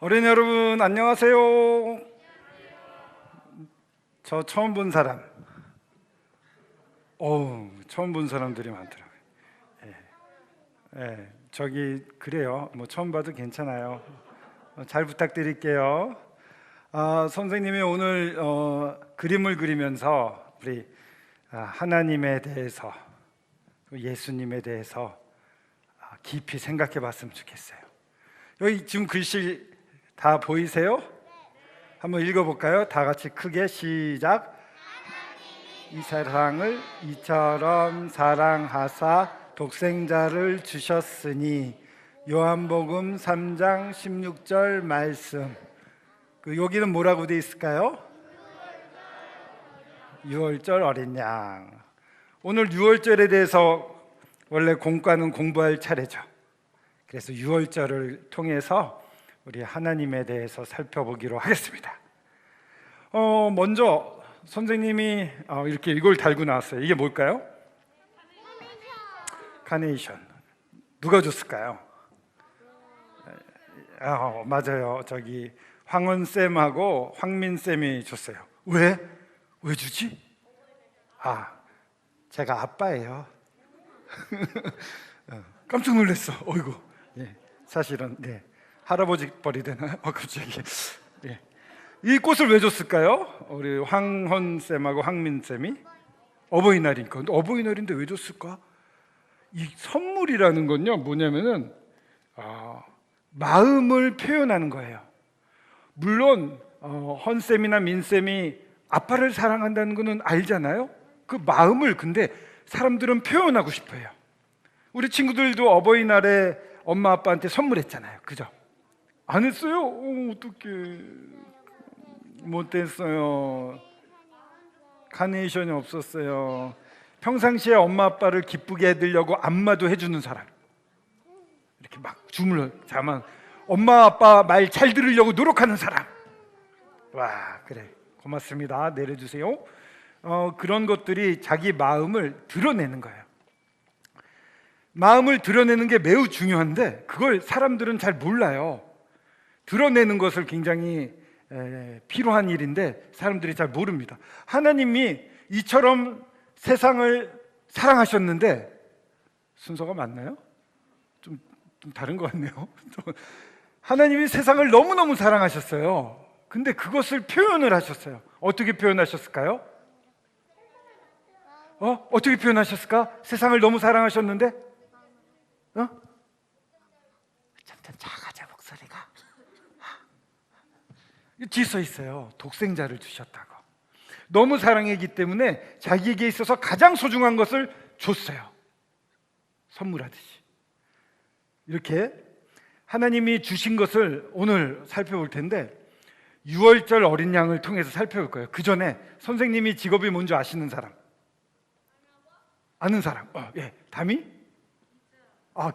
어린이 여러분 안녕하세요. 저 처음 본 사람. 처음 본 사람들이 많더라고요. 저기 그래요. 뭐 처음 봐도 괜찮아요. 잘 부탁드릴게요. 선생님이 오늘 그림을 그리면서 우리 하나님에 대해서, 예수님에 대해서 깊이 생각해 봤으면 좋겠어요. 여기 지금 글씨 다 보이세요? 한번 읽어볼까요? 다 같이 크게 시작. 이 세상을 이처럼 사랑하사 독생자를 주셨으니. 요한복음 3장 16절 말씀. 여기는 뭐라고 돼 있을까요? 6월절 어린 양. 오늘 6월절에 대해서 원래 공과는 공부할 차례죠. 그래서 6월절을 통해서 우리 하나님에 대해서 살펴보기로 하겠습니다. 먼저 선생님이 이렇게 이걸 달고 나왔어요. 이게 뭘까요? 카네이션. 누가 줬을까요? 맞아요. 저기 황원쌤하고 황민쌤이 줬어요. 왜? 왜 주지? 제가 아빠예요. 깜짝 놀랐어. 어이구. 사실은 할아버지 뻘이 되나? 갑자기. 이 꽃을 왜 줬을까요? 우리 황헌쌤하고 황민쌤이 어버이날이니까. 근데 어버이날인데 왜 줬을까? 이 선물이라는 건요 뭐냐면은 마음을 표현하는 거예요. 물론 헌쌤이나 민쌤이 아빠를 사랑한다는 거는 알잖아요. 그 마음을 근데 사람들은 표현하고 싶어요. 우리 친구들도 어버이날에 엄마 아빠한테 선물했잖아요. 그죠? 안 했어요? 어떡해. 못했어요. 카네이션이 없었어요. 평상시에 엄마 아빠를 기쁘게 해드리려고 안마도 해주는 사람, 이렇게 막 주물러 자만 엄마 아빠 말 잘 들으려고 노력하는 사람. 와, 그래, 고맙습니다. 내려주세요. 그런 것들이 자기 마음을 드러내는 거예요. 마음을 드러내는 게 매우 중요한데 그걸 사람들은 잘 몰라요. 드러내는 것을 굉장히 필요한 일인데 사람들이 잘 모릅니다. 하나님이 이처럼 세상을 사랑하셨는데, 순서가 맞나요? 좀 다른 것 같네요. 하나님이 세상을 너무너무 사랑하셨어요. 근데 그것을 표현을 하셨어요. 어떻게 표현하셨을까요? 어떻게 표현하셨을까? 세상을 너무 사랑하셨는데 점점 작아져 목소리가. 뒤에 써 있어요. 독생자를 주셨다고. 너무 사랑했기 때문에 자기에게 있어서 가장 소중한 것을 줬어요. 선물하듯이. 이렇게 하나님이 주신 것을 오늘 살펴볼 텐데 6월절 어린 양을 통해서 살펴볼 거예요. 그 전에 선생님이 직업이 뭔지 아시는 사람? 아는 사람? 담이?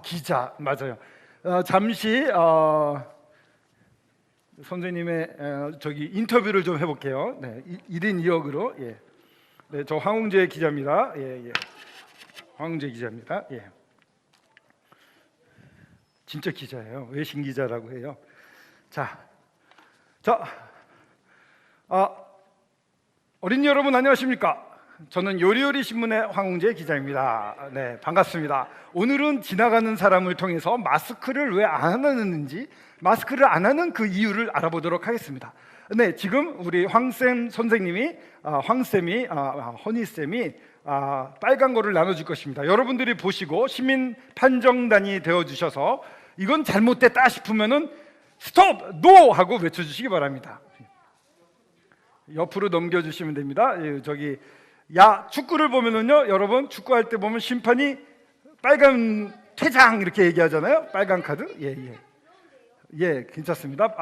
기자. 맞아요. 잠시 선생님의 저기 인터뷰를 좀 해볼게요. 1인 2역으로. 저 황웅재 기자입니다. 황웅재 기자입니다. 진짜 기자예요. 외신 기자라고 해요. 어린이 여러분 안녕하십니까? 저는 요리요리 신문의 황웅재 기자입니다. 반갑습니다. 오늘은 지나가는 사람을 통해서 마스크를 왜 안 하는지, 마스크를 안 하는 그 이유를 알아보도록 하겠습니다. 지금 우리 황쌤 선생님이, 황쌤이, 허니쌤이 빨간 거를 나눠줄 것입니다. 여러분들이 보시고 시민 판정단이 되어주셔서 이건 잘못됐다 싶으면은 스톱! 노! 하고 외쳐주시기 바랍니다. 옆으로 넘겨주시면 됩니다. 저기 축구를 보면은요, 여러분 축구할 때 보면 심판이 빨간 퇴장 이렇게 얘기하잖아요. 빨간 카드. 괜찮습니다.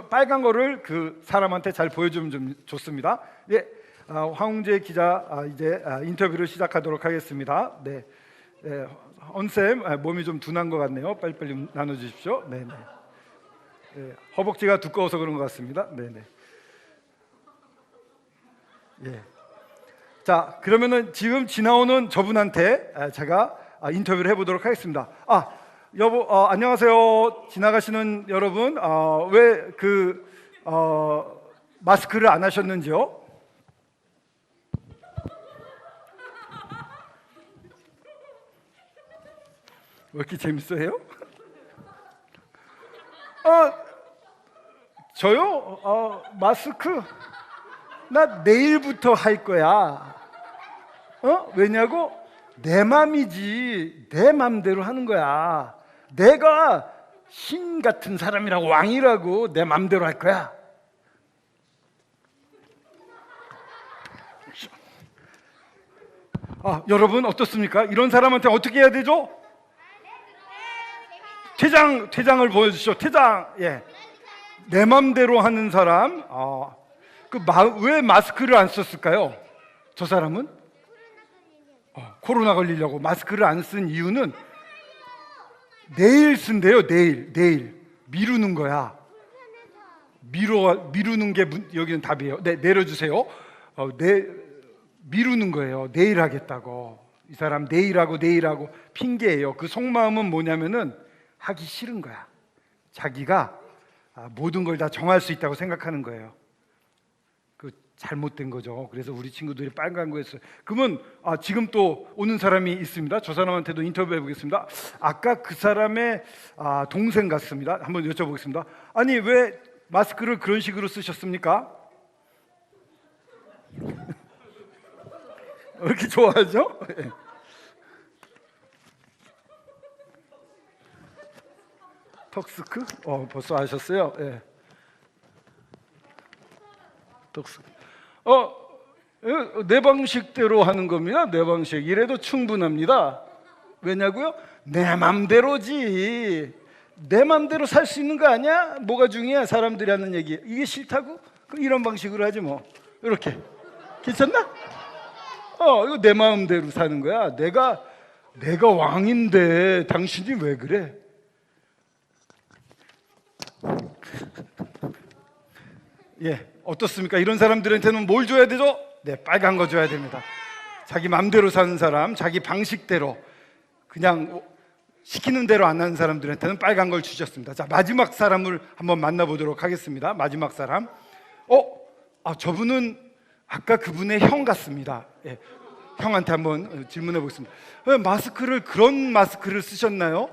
빨간 거를 그 사람한테 잘 보여주면 좀 좋습니다. 황웅재 기자 이제 인터뷰를 시작하도록 하겠습니다. 언쌤 몸이 좀 둔한 것 같네요. 빨리빨리 나눠주십시오. 허벅지가 두꺼워서 그런 것 같습니다. 자, 그러면은 지금 지나오는 저분한테 제가 인터뷰를 해보도록 하겠습니다. 안녕하세요. 지나가시는 여러분, 왜 마스크를 안 하셨는지요? 왜 이렇게 재밌어요? 저요? 마스크? 나 내일부터 할 거야. 왜냐고? 내 맘이지. 내 맘대로 하는 거야. 내가 신 같은 사람이라고, 왕이라고 내 맘대로 할 거야. 여러분 어떻습니까? 이런 사람한테 어떻게 해야 되죠? 퇴장을 보여주시죠. 퇴장. 예. 내 맘대로 하는 사람. 왜 마스크를 안 썼을까요? 저 사람은 코로나 걸리려고 마스크를 안 쓴 이유는 내일 쓴대요. 내일 미루는 거야. 미루는 게 여기는 답이에요. 네, 내려주세요. 미루는 거예요. 내일 하겠다고. 이 사람 내일하고 핑계예요. 그 속마음은 뭐냐면은 하기 싫은 거야. 자기가 모든 걸 다 정할 수 있다고 생각하는 거예요. 그 잘못된 거죠. 그래서 우리 친구들이 빨간 거 했어요. 그러면 지금 또 오는 사람이 있습니다. 저 사람한테도 인터뷰해 보겠습니다. 아까 그 사람의 동생 같습니다. 한번 여쭤보겠습니다. 아니, 왜 마스크를 그런 식으로 쓰셨습니까? 왜 이렇게 좋아하죠? 턱스크? 벌써 아셨어요? 예. 턱스크. 내 방식대로 하는 겁니다. 내 방식. 이래도 충분합니다. 왜냐고요? 내 맘대로지. 내 맘대로 살 수 있는 거 아니야? 뭐가 중요해? 사람들이 하는 얘기. 이게 싫다고? 그럼 이런 방식으로 하지 뭐. 이렇게. 괜찮나? 이거 내 마음대로 사는 거야. 내가 왕인데 당신이 왜 그래? 예, 어떻습니까? 이런 사람들한테는 뭘 줘야 되죠? 네, 빨간 거 줘야 됩니다. 자기 마음대로 사는 사람, 자기 방식대로 그냥 시키는 대로 안 하는 사람들한테는 빨간 걸 주셨습니다. 자, 마지막 사람을 한번 만나보도록 하겠습니다. 마지막 사람. 저분은 아까 그분의 형 같습니다. 예, 형한테 한번 질문해 보겠습니다. 왜 그런 마스크를 쓰셨나요?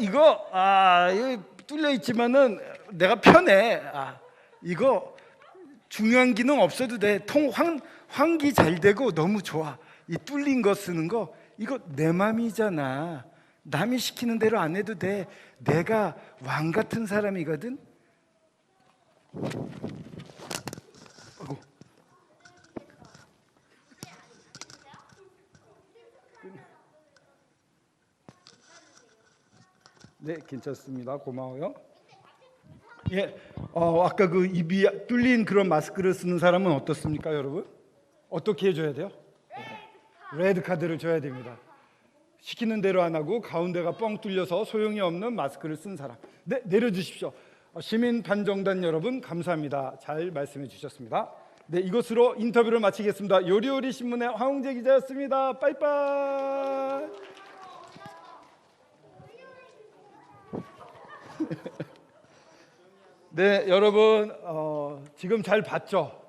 이거 뚫려 있지만은 내가 편해. 이거 중요한 기능 없어도 돼. 환기 잘 되고 너무 좋아. 이 뚫린 거 쓰는 거 이거 내 맘이잖아. 남이 시키는 대로 안 해도 돼. 내가 왕 같은 사람이거든. 아이고. 네, 괜찮습니다. 고마워요. 예, 아까 그 입이 뚫린 그런 마스크를 쓰는 사람은 어떻습니까, 여러분? 어떻게 해줘야 돼요? 레드 카드를 줘야 됩니다. 시키는 대로 안 하고 가운데가 뻥 뚫려서 소용이 없는 마스크를 쓴 사람. 네, 내려주십시오. 시민 판정단 여러분 감사합니다. 잘 말씀해 주셨습니다. 네, 이것으로 인터뷰를 마치겠습니다. 요리요리 신문의 황웅재 기자였습니다. 빠이빠이. 네, 여러분 지금 잘 봤죠?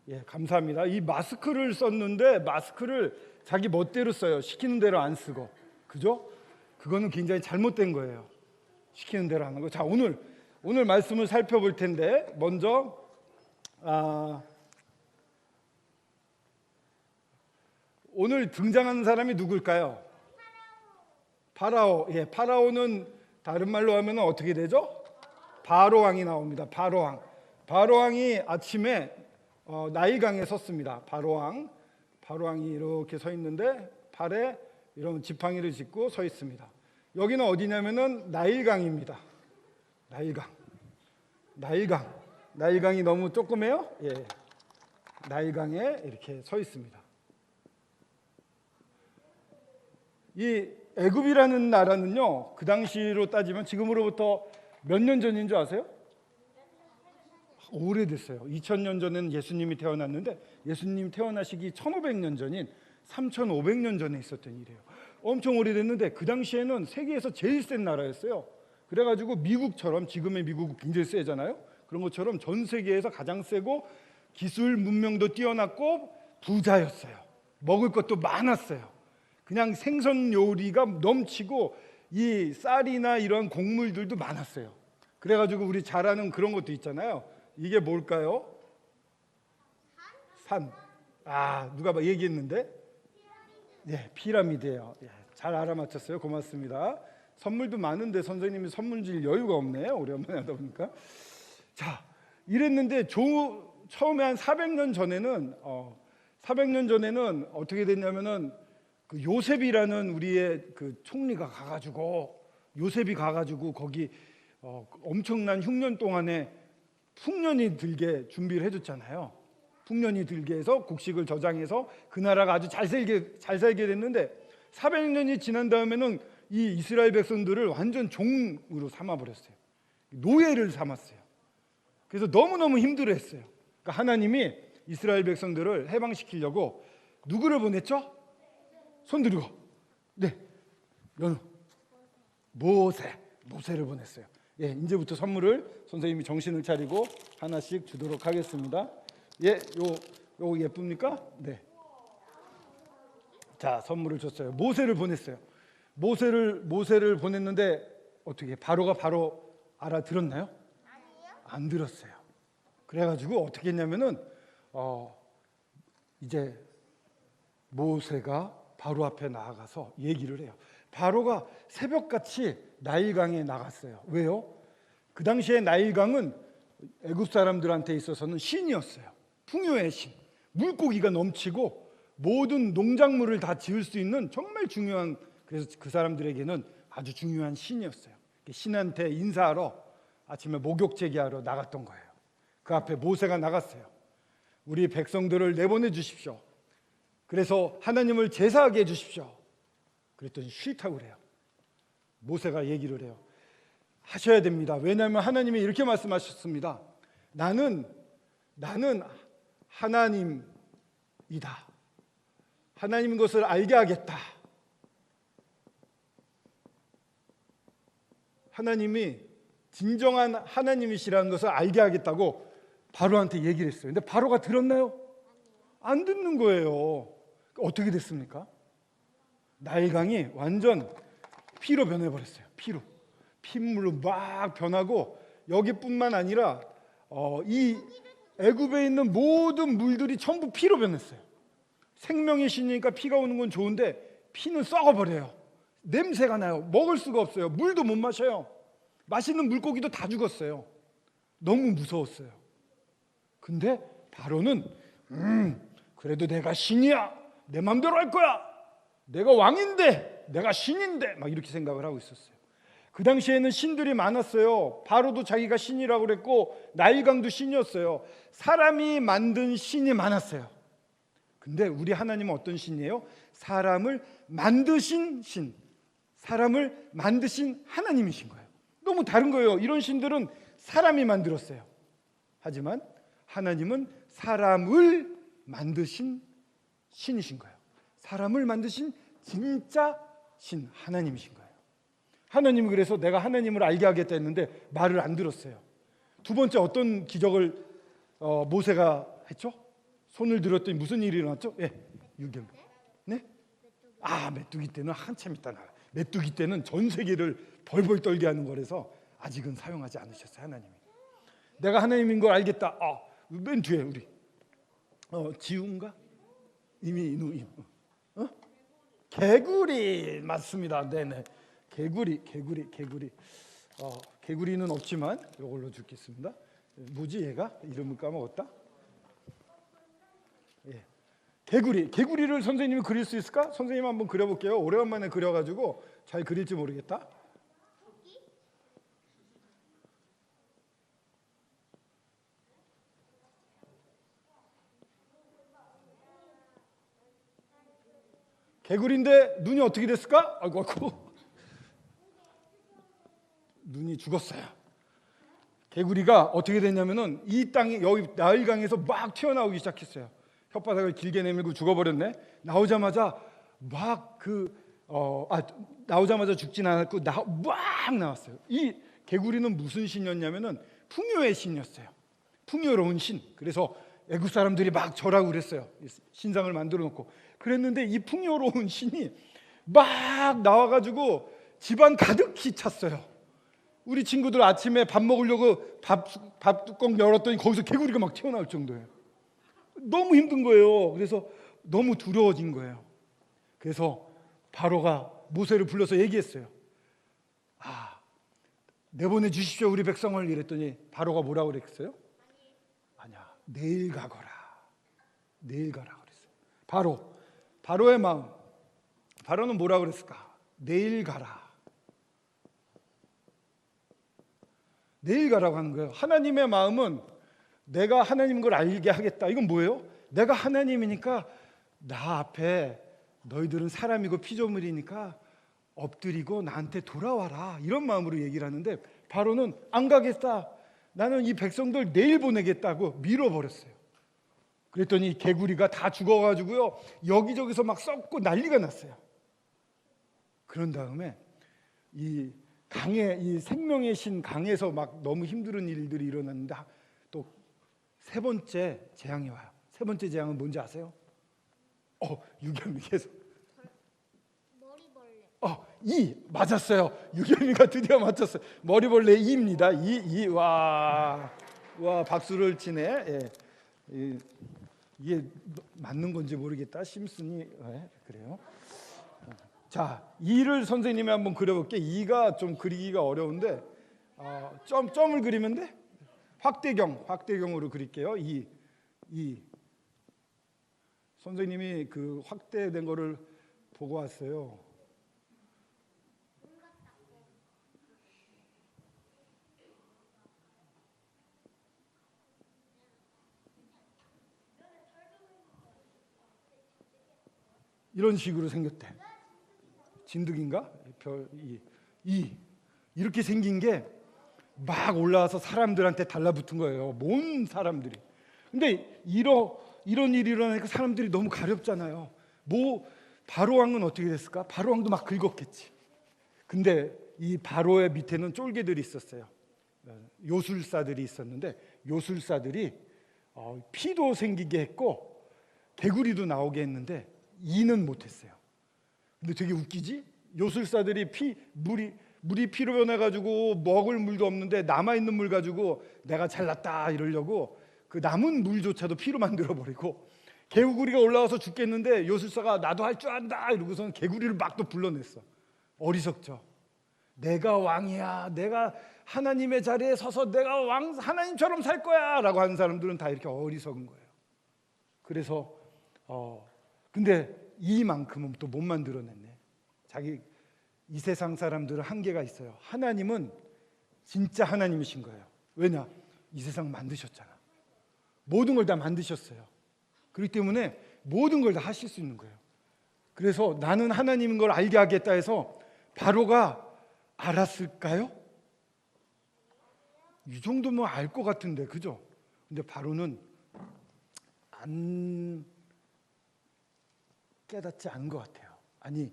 예, 감사합니다. 이 마스크를 썼는데 마스크를 자기 멋대로 써요. 시키는 대로 안 쓰고, 그죠? 그거는 굉장히 잘못된 거예요. 시키는 대로 하는 거. 자, 오늘 말씀을 살펴볼 텐데 먼저 오늘 등장하는 사람이 누굴까요? 파라오. 예, 파라오는 다른 말로 하면 어떻게 되죠? 바로왕이 나옵니다. 바로왕이 아침에 나일강에 섰습니다. 바로왕이 이렇게 서 있는데 팔에 이런 지팡이를 짚고 서 있습니다. 여기는 어디냐면은 나일강입니다. 나일강이 너무 조그매요? 예, 나일강에 이렇게 서 있습니다. 이 애굽이라는 나라는요, 그 당시로 따지면 지금으로부터 몇 년 전인 줄 아세요? 오래됐어요. 2000년 전에는 예수님이 태어났는데 예수님 태어나시기 1500년 전인 3500년 전에 있었던 일이에요. 엄청 오래됐는데 그 당시에는 세계에서 제일 센 나라였어요. 그래가지고 미국처럼, 지금의 미국은 굉장히 세잖아요. 그런 것처럼 전 세계에서 가장 세고 기술 문명도 뛰어났고 부자였어요. 먹을 것도 많았어요. 그냥 생선 요리가 넘치고 이 쌀이나 이런 곡물들도 많았어요. 그래가지고 우리 잘 아는 그런 것도 있잖아요. 이게 뭘까요? 산. 누가 얘기했는데? 예, 피라미드예요. 예, 잘 알아맞혔어요. 고맙습니다. 선물도 많은데 선생님이 선물 줄 여유가 없네. 오랜만에 하다 보니까. 자, 이랬는데 처음에 한 400년 전에는 어떻게 됐냐면은 그 요셉이라는 우리의 그 총리가 요셉이 가가지고 거기 엄청난 흉년 동안에 풍년이 들게 준비를 해줬잖아요. 풍년이 들게 해서 곡식을 저장해서 그 나라가 아주 잘 살게 됐는데 400년이 지난 다음에는 이 이스라엘 백성들을 완전 종으로 삼아버렸어요. 노예를 삼았어요. 그래서 너무너무 힘들어했어요. 그러니까 하나님이 이스라엘 백성들을 해방시키려고 누구를 보냈죠? 손 들고. 네, 모세를 보냈어요. 예, 이제부터 선물을 선생님이 정신을 차리고 하나씩 주도록 하겠습니다. 예, 요 예쁩니까? 네. 자, 선물을 줬어요. 모세를 보냈어요. 모세를 보냈는데 어떻게 바로가 바로 알아들었나요? 아니요. 안 들었어요. 그래가지고 어떻게 했냐면은 이제 모세가 바로 앞에 나아가서 얘기를 해요. 바로가 새벽같이 나일강에 나갔어요. 왜요? 그 당시에 나일강은 애굽 사람들한테 있어서는 신이었어요. 풍요의 신. 물고기가 넘치고 모든 농작물을 다 지을 수 있는 정말 중요한, 그래서 그 사람들에게는 아주 중요한 신이었어요. 신한테 인사하러 아침에 목욕 제기하러 나갔던 거예요. 그 앞에 모세가 나갔어요. 우리 백성들을 내보내 주십시오. 그래서 하나님을 제사하게 해 주십시오. 그랬더니 싫다고 그래요. 모세가 얘기를 해요. 하셔야 됩니다. 왜냐하면 하나님이 이렇게 말씀하셨습니다. 나는 하나님이다. 하나님인 것을 알게 하겠다. 하나님이 진정한 하나님이시라는 것을 알게 하겠다고 바로한테 얘기를 했어요. 근데 바로가 들었나요? 안 듣는 거예요. 어떻게 됐습니까? 나일강이 완전 피로 변해버렸어요. 핏물로 막 변하고 여기뿐만 아니라 이 애굽에 있는 모든 물들이 전부 피로 변했어요. 생명의 신이니까 피가 오는 건 좋은데 피는 썩어버려요. 냄새가 나요. 먹을 수가 없어요. 물도 못 마셔요. 맛있는 물고기도 다 죽었어요. 너무 무서웠어요. 근데 바로는 그래도 내가 신이야. 내 맘대로 할 거야. 내가 왕인데, 내가 신인데, 막 이렇게 생각을 하고 있었어요. 그 당시에는 신들이 많았어요. 바로도 자기가 신이라고 그랬고 나일강도 신이었어요. 사람이 만든 신이 많았어요. 근데 우리 하나님은 어떤 신이에요? 사람을 만드신 신, 사람을 만드신 하나님이신 거예요. 너무 다른 거예요. 이런 신들은 사람이 만들었어요. 하지만 하나님은 사람을 만드신 신이신 거예요. 사람을 만드신 진짜 신, 하나님이신 거예요. 하나님이 그래서 내가 하나님을 알게 하겠다 했는데 말을 안 들었어요. 두 번째 어떤 기적을 모세가 했죠? 손을 들었더니 무슨 일이 일어났죠? 예, 유경. 네? 메뚜기 때는 한참 있다 나가. 메뚜기 때는 전 세계를 벌벌 떨게 하는 거라서 아직은 사용하지 않으셨어요, 하나님이. 내가 하나님인 걸 알겠다. 맨 뒤에 우리 지훈가? 이미 개구리 맞습니다. 네네. 개구리. 개구리는 없지만 이걸로 죽겠습니다. 뭐지 얘가? 이름을 까먹었다. 예. 개구리를 선생님이 그릴 수 있을까? 선생님 한번 그려볼게요. 오래간만에 그려가지고 잘 그릴지 모르겠다. 개구리인데 눈이 어떻게 됐을까? 아이고 눈이 죽었어요. 개구리가 어떻게 됐냐면은 이 땅에 여기 나일강에서 막 튀어나오기 시작했어요. 혓바닥을 길게 내밀고 죽어버렸네. 나오자마자 나오자마자 죽진 않았고 막 나왔어요. 이 개구리는 무슨 신이었냐면은 풍요의 신이었어요. 풍요로운 신. 그래서 애국 사람들이 막 절하고 그랬어요. 신상을 만들어 놓고 그랬는데 이 풍요로운 신이 막 나와가지고 집안 가득히 찼어요. 우리 친구들 아침에 밥 먹으려고 밥 뚜껑 열었더니 거기서 개구리가 막 튀어나올 정도예요. 너무 힘든 거예요. 그래서 너무 두려워진 거예요. 그래서 바로가 모세를 불러서 얘기했어요. 내보내 주십시오 우리 백성을. 이랬더니 바로가 뭐라고 그랬어요? 아니야, 내일 가거라. 내일 가라 그랬어요. 바로의 마음. 바로는 뭐라고 그랬을까? 내일 가라. 내일 가라고 하는 거예요. 하나님의 마음은 내가 하나님인 걸 알게 하겠다. 이건 뭐예요? 내가 하나님이니까 나 앞에 너희들은 사람이고 피조물이니까 엎드리고 나한테 돌아와라. 이런 마음으로 얘기를 하는데 바로는 안 가겠다. 나는 이 백성들 내일 보내겠다고 밀어버렸어요. 그랬더니 개구리가 다 죽어가지고요 여기저기서 막 썩고 난리가 났어요. 그런 다음에 이 생명의 신 강에서 막 너무 힘든 일들이 일어났는데 또 세 번째 재앙이 와요. 세 번째 재앙은 뭔지 아세요? 유겸이께서 머리벌레. 맞았어요. 유겸이가 드디어 맞췄어요. 머리벌레 이입니다. 와 박수를 치네. 예. 이게 맞는 건지 모르겠다. 심슨이 그래요. 자, 이를 선생님이 한번 그려볼게. 이가 좀 그리기가 어려운데 점을 그리면 돼? 확대경으로 그릴게요. 이 선생님이 그 확대된 거를 보고 왔어요. 이런 식으로 생겼대. 진드기인가? 이렇게 생긴 게 막 올라와서 사람들한테 달라붙은 거예요. 온 사람들이. 근데 이런 일이 일어나니까 사람들이 너무 가렵잖아요. 바로 왕은 어떻게 됐을까? 바로 왕도 막 긁었겠지. 근데 이 바로의 밑에는 쫄개들이 있었어요. 요술사들이 있었는데 요술사들이 피도 생기게 했고 개구리도 나오게 했는데 이는 못했어요. 근데 되게 웃기지? 요술사들이 물이 피로 변해가지고 먹을 물도 없는데 남아있는 물 가지고 내가 잘났다 이러려고 그 남은 물조차도 피로 만들어버리고 개구리가 올라와서 죽겠는데 요술사가 나도 할 줄 안다 이러고서는 개구리를 막 또 불러냈어. 어리석죠. 내가 왕이야. 내가 하나님의 자리에 서서 내가 하나님처럼 살 거야 라고 하는 사람들은 다 이렇게 어리석은 거예요. 그래서 근데 이만큼은 또 못 만들어냈네. 이 세상 사람들은 한계가 있어요. 하나님은 진짜 하나님이신 거예요. 왜냐? 이 세상 만드셨잖아. 모든 걸 다 만드셨어요. 그렇기 때문에 모든 걸 다 하실 수 있는 거예요. 그래서 나는 하나님인 걸 알게 하겠다 해서 바로가 알았을까요? 이 정도면 알 것 같은데, 그죠? 근데 바로는 안 깨닫지 않은 것 같아요. 아니,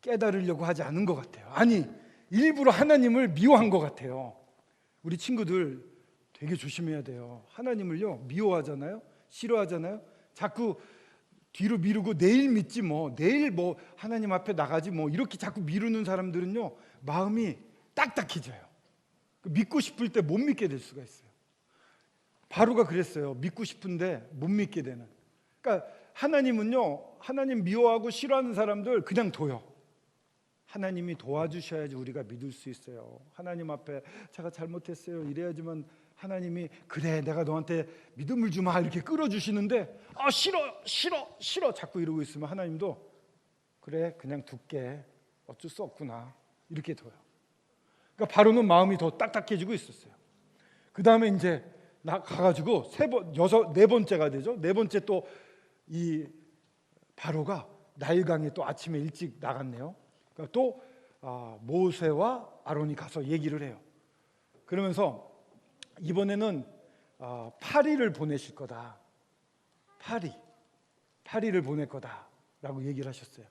깨달으려고 하지 않은 것 같아요. 아니, 일부러 하나님을 미워한 것 같아요. 우리 친구들 되게 조심해야 돼요. 하나님을요 미워하잖아요. 싫어하잖아요. 자꾸 뒤로 미루고 내일 믿지 내일 하나님 앞에 나가지 이렇게 자꾸 미루는 사람들은요 마음이 딱딱해져요. 믿고 싶을 때 못 믿게 될 수가 있어요. 바로가 그랬어요. 믿고 싶은데 못 믿게 되는. 그러니까 하나님은요 하나님 미워하고 싫어하는 사람들 그냥 둬요. 하나님이 도와주셔야지 우리가 믿을 수 있어요. 하나님 앞에 제가 잘못했어요 이래야지만 하나님이 그래 내가 너한테 믿음을 주마 이렇게 끌어주시는데 싫어 자꾸 이러고 있으면 하나님도 그래 그냥 둘게 어쩔 수 없구나 이렇게 둬요. 그러니까 바로는 마음이 더 딱딱해지고 있었어요. 그 다음에 이제 가가지고 네 번째가 되죠. 네 번째 또 이 바로가 나일강에 또 아침에 일찍 나갔네요. 그러니까 또 모세와 아론이 가서 얘기를 해요. 그러면서 이번에는 파리를 보내실 거다. 파리를 보낼 거다라고 얘기를 하셨어요.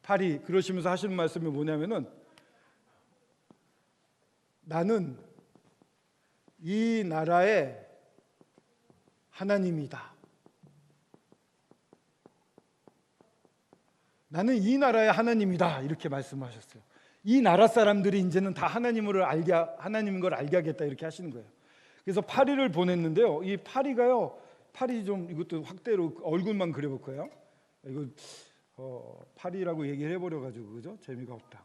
파리, 그러시면서 하시는 말씀이 뭐냐면은, 나는 이 나라의 하나님이다. 나는 이 나라의 하나님이다. 이렇게 말씀하셨어요. 이 나라 사람들이 이제는 다 하나님인 걸 알게 하겠다, 이렇게 하시는 거예요. 그래서 파리를 보냈는데요. 이 파리가요, 파리 좀 이것도 확대로 얼굴만 그려볼 거예요. 이거 파리라고 얘기를 해버려 가지고 그죠? 재미가 없다.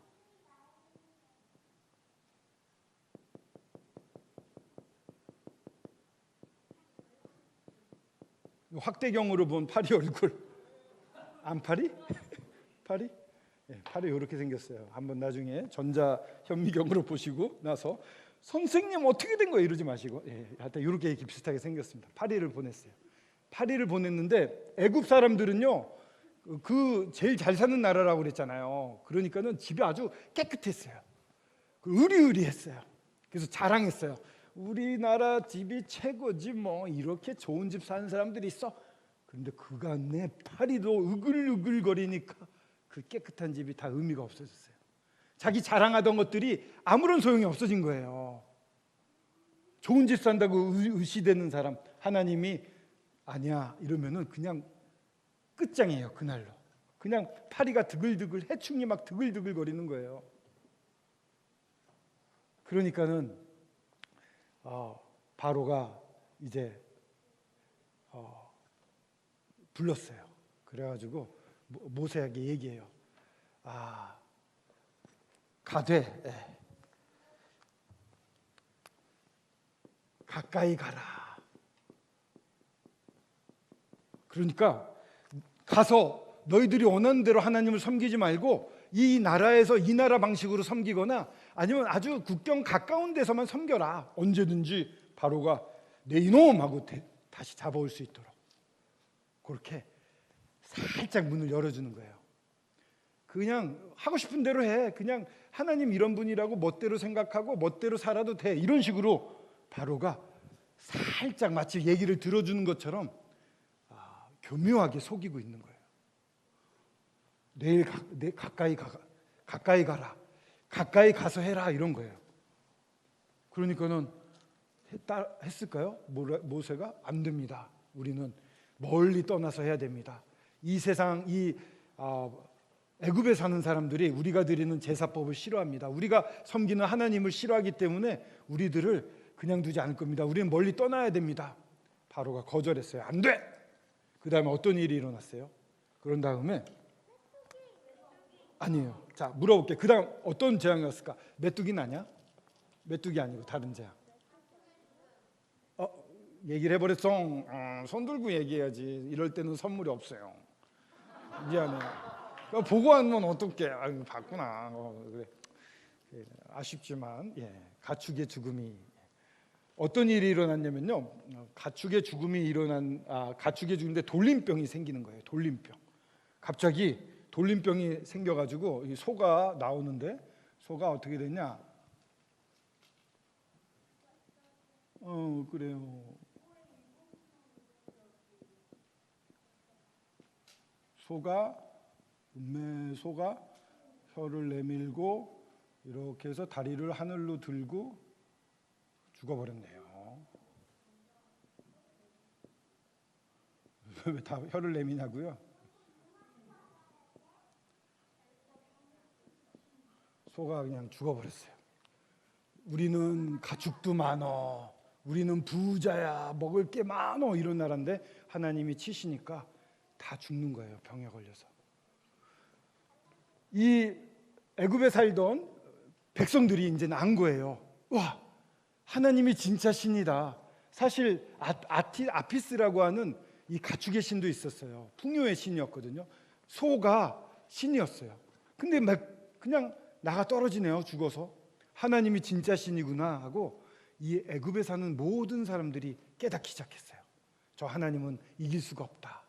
확대경으로 본 파리 얼굴 안 파리? 파리? 예, 파리 이렇게 생겼어요. 한번 나중에 전자 현미경으로 보시고 나서 선생님 어떻게 된 거예요? 이러지 마시고, 예, 하여튼 이렇게 비슷하게 생겼습니다. 파리를 보냈어요. 파리를 보냈는데 애굽 사람들은요, 그 제일 잘 사는 나라라고 그랬잖아요. 그러니까는 집이 아주 깨끗했어요. 의리의리했어요. 그래서 자랑했어요. 우리나라 집이 최고지 뭐, 이렇게 좋은 집 사는 사람들이 있어. 그런데 그간에 파리도 으글으글거리니까 그 깨끗한 집이 다 의미가 없어졌어요. 자기 자랑하던 것들이 아무런 소용이 없어진 거예요. 좋은 집 산다고 의시되는 사람, 하나님이 아니야 이러면은 그냥 끝장이에요. 그날로 그냥 파리가 드글드글, 해충이 막 드글드글 거리는 거예요. 그러니까는 바로가 이제 불렀어요. 그래가지고 모세에게 얘기해요. 가되 가까이 가라. 그러니까 가서 너희들이 원하는 대로 하나님을 섬기지 말고 이 나라에서 이 나라 방식으로 섬기거나 아니면 아주 국경 가까운 데서만 섬겨라. 언제든지 바로가 내 이놈 하고 다시 잡아올 수 있도록 그렇게 살짝 문을 열어주는 거예요. 그냥 하고 싶은 대로 해. 그냥 하나님 이런 분이라고 멋대로 생각하고 멋대로 살아도 돼. 이런 식으로 바로가 살짝 마치 얘기를 들어주는 것처럼 교묘하게 속이고 있는 거예요. 내일 가까이 가라. 가까이 가서 해라. 이런 거예요. 그러니까는 했을까요? 모세가 안 됩니다. 우리는 멀리 떠나서 해야 됩니다. 이 세상, 이 애굽에 사는 사람들이 우리가 드리는 제사법을 싫어합니다. 우리가 섬기는 하나님을 싫어하기 때문에 우리들을 그냥 두지 않을 겁니다. 우리는 멀리 떠나야 됩니다. 바로가 거절했어요. 안 돼. 그 다음에 어떤 일이 일어났어요? 그런 다음에 아니에요. 자, 물어볼게. 그 다음 어떤 재앙이었을까? 메뚜기는 아니야? 메뚜기 아니고 다른 재앙. 얘기를 해버렸어. 손 들고 얘기해야지. 이럴 때는 선물이 없어요. 미안해. 보고 하면 어떡해. 봤구나. 그래. 아쉽지만 가축의 죽음이 어떤 일이 일어났냐면요. 가축의 죽음인데 돌림병이 생기는 거예요. 돌림병. 갑자기 돌림병이 생겨가지고 이 소가 나오는데 소가 어떻게 됐냐? 그래요. 소가 혀를 내밀고 이렇게 해서 다리를 하늘로 들고 죽어버렸네요. 왜 다 혀를 내미냐고요? 소가 그냥 죽어버렸어요. 우리는 가축도 많어, 우리는 부자야, 먹을 게 많어, 이런 나라인데 하나님이 치시니까 다 죽는 거예요. 병에 걸려서. 이 애굽에 살던 백성들이 이제 난 거예요. 와, 하나님이 진짜 신이다. 사실 아피스라고 하는 이 가축의 신도 있었어요. 풍요의 신이었거든요. 소가 신이었어요. 근데 막 그냥 나가 떨어지네요. 죽어서. 하나님이 진짜 신이구나 하고 이 애굽에 사는 모든 사람들이 깨닫기 시작했어요. 저 하나님은 이길 수가 없다.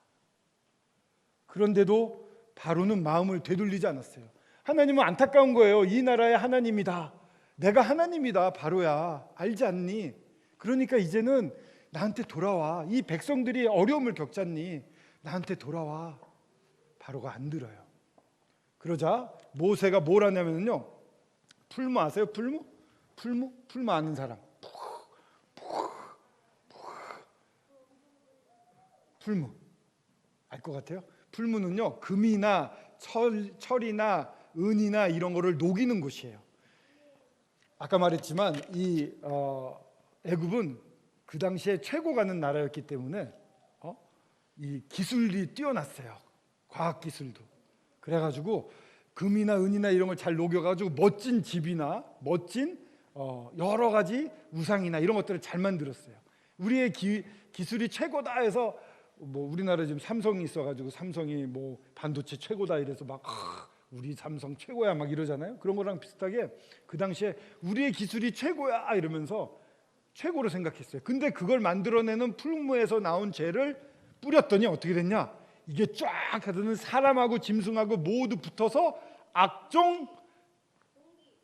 그런데도 바로는 마음을 되돌리지 않았어요. 하나님은 안타까운 거예요. 이 나라의 하나님이다. 내가 하나님이다. 바로야. 알지 않니? 그러니까 이제는 나한테 돌아와. 이 백성들이 어려움을 겪잖니. 나한테 돌아와. 바로가 안 들어요. 그러자 모세가 뭘 하냐면요. 풀무 아세요? 풀무? 풀무 아는 사람. 풀무. 알 것 같아요? 풀무는요. 금이나 철이나 은이나 이런 거를 녹이는 곳이에요. 아까 말했지만 이 애굽은 그 당시에 최고 가는 나라였기 때문에 이 기술이 뛰어났어요. 과학 기술도. 그래가지고 금이나 은이나 이런 걸 잘 녹여가지고 멋진 집이나 멋진 여러 가지 우상이나 이런 것들을 잘 만들었어요. 우리의 기술이 최고다 해서 뭐 우리나라 지금 삼성이 있어가지고 삼성이 뭐 반도체 최고다 이래서 막 우리 삼성 최고야 막 이러잖아요. 그런 거랑 비슷하게 그 당시에 우리의 기술이 최고야 이러면서 최고로 생각했어요. 근데 그걸 만들어내는 풀무에서 나온 재를 뿌렸더니 어떻게 됐냐? 이게 쫙 하더니 사람하고 짐승하고 모두 붙어서 악종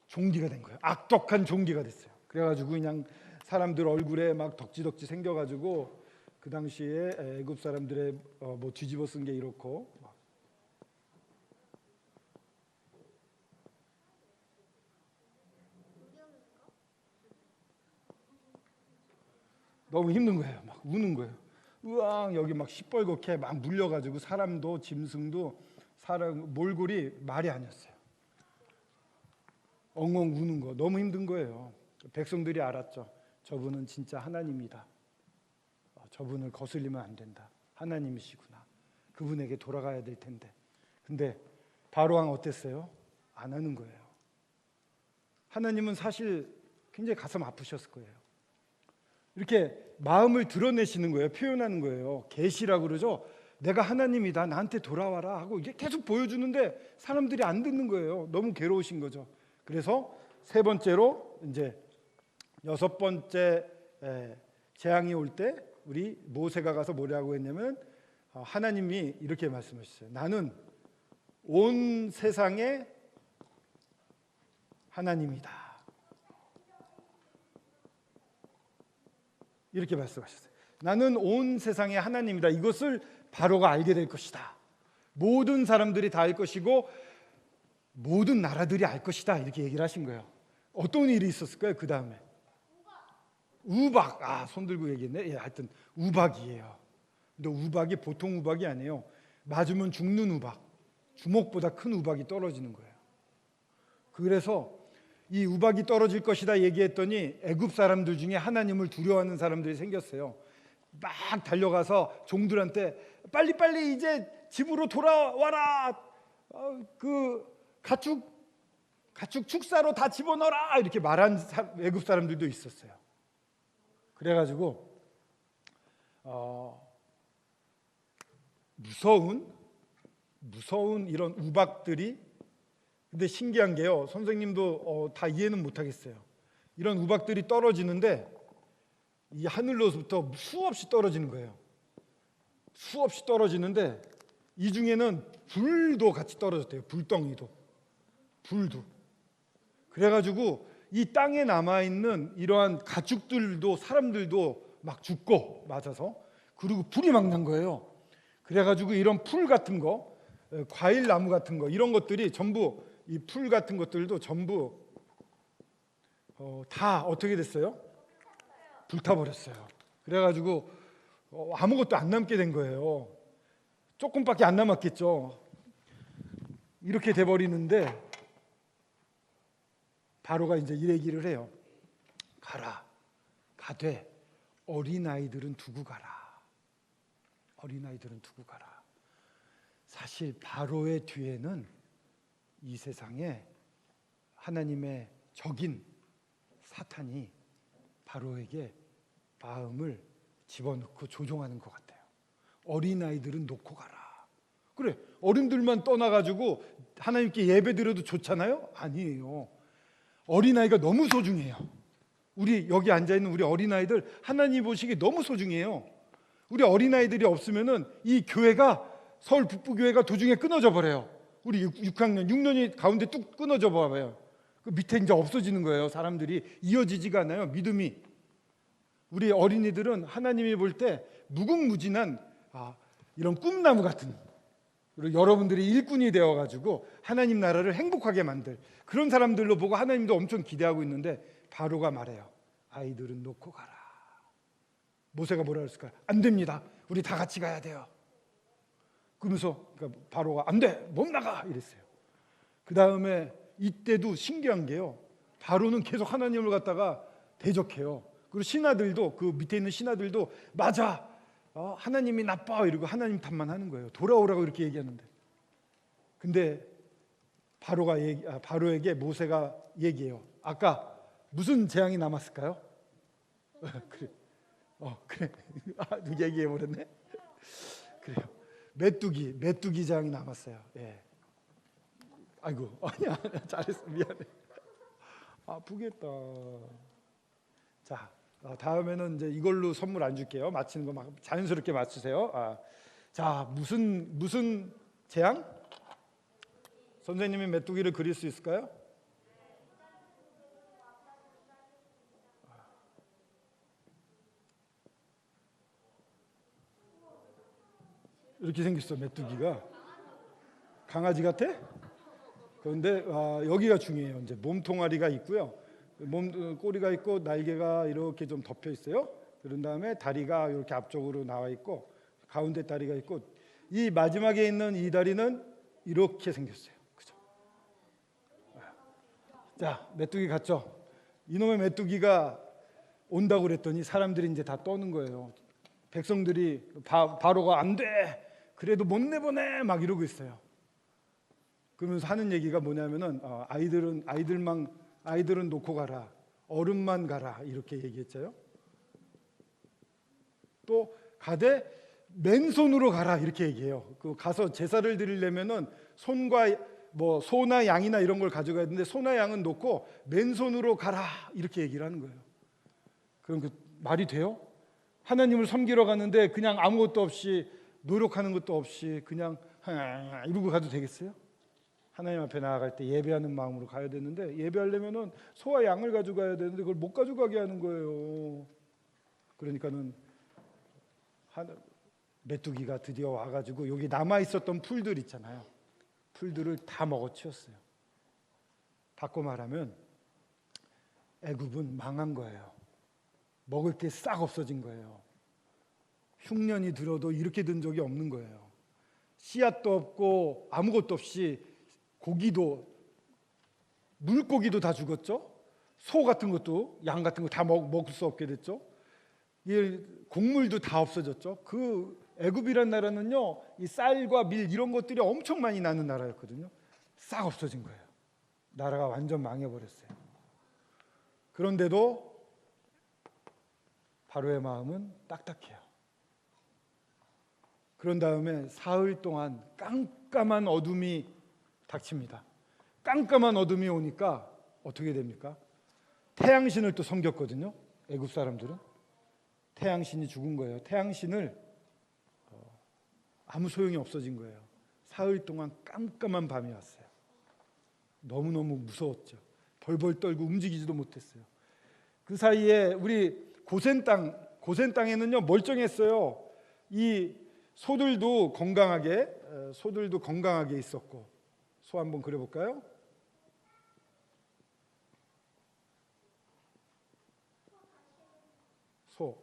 종기가 된 거예요. 악독한 종기가 됐어요. 그래가지고 그냥 사람들 얼굴에 막 덕지덕지 생겨가지고 그 당시에 애굽 사람들의 뭐 뒤집어 쓴 게 이렇고 너무 힘든 거예요. 막 우는 거예요. 으앙 여기 막 시뻘겋게 막 물려가지고 사람도 짐승도 사람 몰골이 말이 아니었어요. 엉엉 우는 거 너무 힘든 거예요. 백성들이 알았죠. 저분은 진짜 하나님이다. 저분을 거슬리면 안 된다. 하나님이시구나. 그분에게 돌아가야 될 텐데. 근데 바로 왕 어땠어요? 안 하는 거예요. 하나님은 사실 굉장히 가슴 아프셨을 거예요. 이렇게 마음을 드러내시는 거예요. 표현하는 거예요. 계시라고 그러죠. 내가 하나님이다. 나한테 돌아와라 하고 이게 계속 보여주는데 사람들이 안 듣는 거예요. 너무 괴로우신 거죠. 그래서 세 번째로 이제 여섯 번째 재앙이 올 때 우리 모세가 가서 뭐라고 했냐면 하나님이 이렇게 말씀하셨어요. 나는 온 세상의 하나님이다. 이렇게 말씀하셨어요. 나는 온 세상의 하나님이다. 이것을 바로가 알게 될 것이다. 모든 사람들이 다 알 것이고 모든 나라들이 알 것이다. 이렇게 얘기를 하신 거예요. 어떤 일이 있었을까요? 그 다음에 우박. 손 들고 얘기했네. 예, 하여튼 우박이에요. 근데 우박이 보통 우박이 아니에요. 맞으면 죽는 우박. 주먹보다 큰 우박이 떨어지는 거예요. 그래서 이 우박이 떨어질 것이다 얘기했더니 애굽 사람들 중에 하나님을 두려워하는 사람들이 생겼어요. 막 달려가서 종들한테 빨리빨리 이제 집으로 돌아와라. 그 가축 축사로 다 집어넣어라. 이렇게 말한 애굽 사람들도 있었어요. 그래가지고 무서운 이런 우박들이, 근데 신기한 게요. 선생님도 다 이해는 못하겠어요. 이런 우박들이 떨어지는데 이 하늘로부터 수없이 떨어지는 거예요. 수없이 떨어지는데 이 중에는 불도 같이 떨어졌대요. 불덩이도, 불도. 그래가지고 이 땅에 남아있는 이러한 가축들도 사람들도 막 죽고 맞아서, 그리고 불이 막 난 거예요. 그래가지고 이런 풀 같은 거, 과일 나무 같은 거, 이런 것들이 전부, 이 풀 같은 것들도 전부 다 어떻게 됐어요? 불타버렸어요. 그래가지고 아무것도 안 남게 된 거예요. 조금밖에 안 남았겠죠. 이렇게 돼버리는데 바로가 이제 이 얘기를 해요. 가되 어린아이들은 두고 가라. 어린아이들은 두고 가라. 사실 바로의 뒤에는 이 세상에 하나님의 적인 사탄이 바로에게 마음을 집어넣고 조종하는 것 같아요. 어린아이들은 놓고 가라. 그래, 어른들만 떠나가지고 하나님께 예배드려도 좋잖아요? 아니에요. 어린아이가 너무 소중해요. 우리 여기 앉아있는 우리 어린아이들 하나님 보시기에 너무 소중해요. 우리 어린아이들이 없으면은 이 교회가 서울 북부교회가 도중에 끊어져 버려요. 우리 6학년, 6년이 가운데 뚝 끊어져 버려요. 그 밑에 이제 없어지는 거예요. 사람들이 이어지지가 않아요. 믿음이. 우리 어린이들은 하나님이 볼 때 무궁무진한 이런 꿈나무 같은, 그리고 여러분들이 일꾼이 되어가지고 하나님 나라를 행복하게 만들 그런 사람들로 보고 하나님도 엄청 기대하고 있는데 바로가 말해요. 아이들은 놓고 가라. 모세가 뭐라 그랬을까요? 안 됩니다. 우리 다 같이 가야 돼요. 그러면서 바로가 안 돼, 못 나가 이랬어요. 그 다음에 이때도 신기한 게요, 바로는 계속 하나님을 갖다가 대적해요. 그리고 신하들도, 그 밑에 있는 신하들도 맞아, 하나님이 나빠 이러고 하나님 탓만 하는 거예요. 돌아오라고 이렇게 얘기하는데. 근데 바로에게 모세가 얘기해요. 아까 무슨 재앙이 남았을까요? 그래. 그래. 얘기해 버렸네. 그래요. 메뚜기 재앙이 남았어요. 예. 아이고, 아니야, 잘했어, 미안해. 아프겠다. 자, 다음에는 이제 이걸로 선물 안 줄게요. 맞히는 거 막 자연스럽게 맞추세요. 자, 무슨 재앙? 선생님이 메뚜기를 그릴 수 있을까요? 이렇게 생겼어, 메뚜기가. 강아지 같아? 그런데 여기가 중요해요. 이제 몸통아리가 있고요. 꼬리가 있고 날개가 이렇게 좀 덮여 있어요. 그런 다음에 다리가 이렇게 앞쪽으로 나와 있고 가운데 다리가 있고, 이 마지막에 있는 이 다리는 이렇게 생겼어요. 그죠? 자, 메뚜기 같죠? 이놈의 메뚜기가 온다고 그랬더니 사람들이 이제 다 떠는 거예요. 백성들이 바로가 안 돼, 그래도 못 내보내 막 이러고 있어요. 그러면서 하는 얘기가 뭐냐면은 아이들은 놓고 가라, 어른만 가라 이렇게 얘기했죠. 또 가되 맨손으로 가라 이렇게 얘기해요. 그 가서 제사를 드리려면은 손과 소나 양이나 이런 걸 가져가야 되는데 소나 양은 놓고 맨손으로 가라 이렇게 얘기를 하는 거예요. 그럼 그 말이 돼요? 하나님을 섬기러 가는데 그냥 아무것도 없이, 노력하는 것도 없이 그냥 이러고 가도 되겠어요? 하나님 앞에 나아갈 때 예배하는 마음으로 가야 되는데, 예배하려면은 소와 양을 가져가야 되는데 그걸 못 가져가게 하는 거예요. 그러니까는 메뚜기가 드디어 와가지고 여기 남아 있었던 풀들 있잖아요. 풀들을 다 먹어치웠어요. 바꿔 말하면 애굽은 망한 거예요. 먹을 게 싹 없어진 거예요. 흉년이 들어도 이렇게 든 적이 없는 거예요. 씨앗도 없고 아무것도 없이 고기도, 물고기도 다 죽었죠. 소 같은 것도, 양 같은 거 다 먹을 수 없게 됐죠. 곡물도 다 없어졌죠. 그 애굽이란 나라는요, 이 쌀과 밀 이런 것들이 엄청 많이 나는 나라였거든요. 싹 없어진 거예요. 나라가 완전 망해버렸어요. 그런데도 바로의 마음은 딱딱해요. 그런 다음에 사흘 동안 깜깜한 어둠이 닥칩니다. 깜깜한 어둠이 오니까 어떻게 됩니까? 태양신을 또 섬겼거든요. 애굽 사람들은 태양신이 죽은 거예요. 태양신을 아무 소용이 없어진 거예요. 사흘 동안 깜깜한 밤이 왔어요. 너무너무 무서웠죠. 벌벌 떨고 움직이지도 못했어요. 그 사이에 우리 고센 땅에는요 멀쩡했어요. 이 소들도 건강하게 있었고. 소 한번 그려볼까요? 소.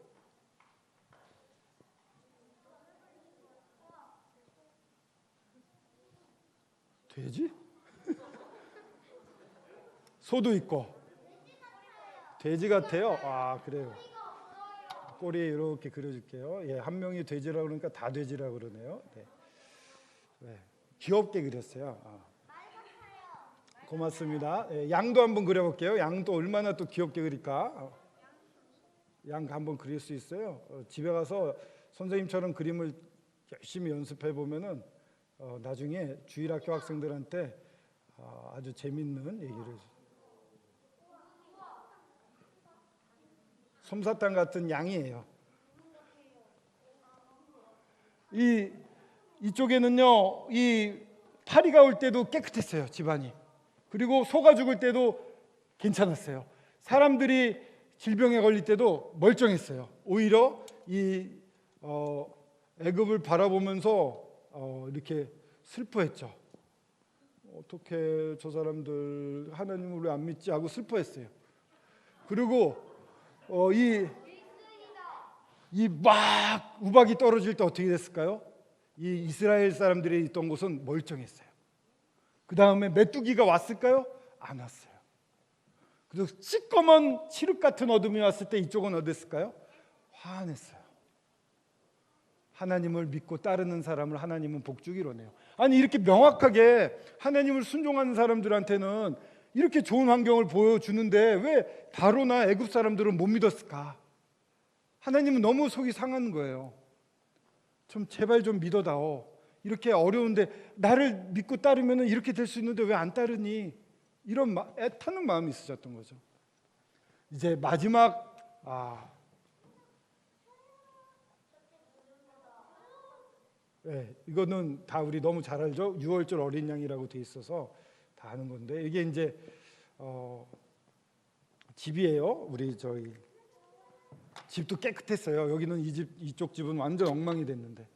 돼지? 소도 있고. 돼지 같아요. 그래요. 꼬리에 이렇게 그려줄게요. 예, 한 명이 돼지라고 그러니까 다 돼지라고 그러네요. 네. 네. 귀엽게 그렸어요. 고맙습니다. 예, 양도 한번 그려볼게요. 양도 얼마나 또 귀엽게 그릴까? 양 한번 그릴 수 있어요. 집에 가서 선생님처럼 그림을 열심히 연습해 보면은 나중에 주일학교 학생들한테 아주 재밌는 얘기를. 솜사탕 같은 양이에요. 이 이쪽에는요, 이 파리가 올 때도 깨끗했어요, 집안이. 그리고 소가 죽을 때도 괜찮았어요. 사람들이 질병에 걸릴 때도 멀쩡했어요. 오히려 이 애굽을 바라보면서 이렇게 슬퍼했죠. 어떻게 저 사람들 하나님을 왜 안 믿지 하고 슬퍼했어요. 그리고 이 막 우박이 떨어질 때 어떻게 됐을까요? 이 이스라엘 사람들이 있던 곳은 멀쩡했어요. 그 다음에 메뚜기가 왔을까요? 안 왔어요. 그래서 시꺼먼 칠흑 같은 어둠이 왔을 때 이쪽은 어땠을까요? 화냈어요. 하나님을 믿고 따르는 사람을 하나님은 복주기로 내요. 아니 이렇게 명확하게 하나님을 순종하는 사람들한테는 이렇게 좋은 환경을 보여주는데 왜 바로나 애굽 사람들은 못 믿었을까? 하나님은 너무 속이 상하는 거예요. 좀 제발 좀 믿어다오. 이렇게 어려운데 나를 믿고 따르면 이렇게 될 수 있는데 왜 안 따르니? 이런 애타는 마음이 있으셨던 거죠. 이제 마지막 네, 이거는 다 우리 너무 잘 알죠. 6월절 어린 양이라고 돼 있어서 다 아는 건데 이게 이제 집이에요. 우리 저희 집도 깨끗했어요. 여기는 이쪽 집은 완전 엉망이 됐는데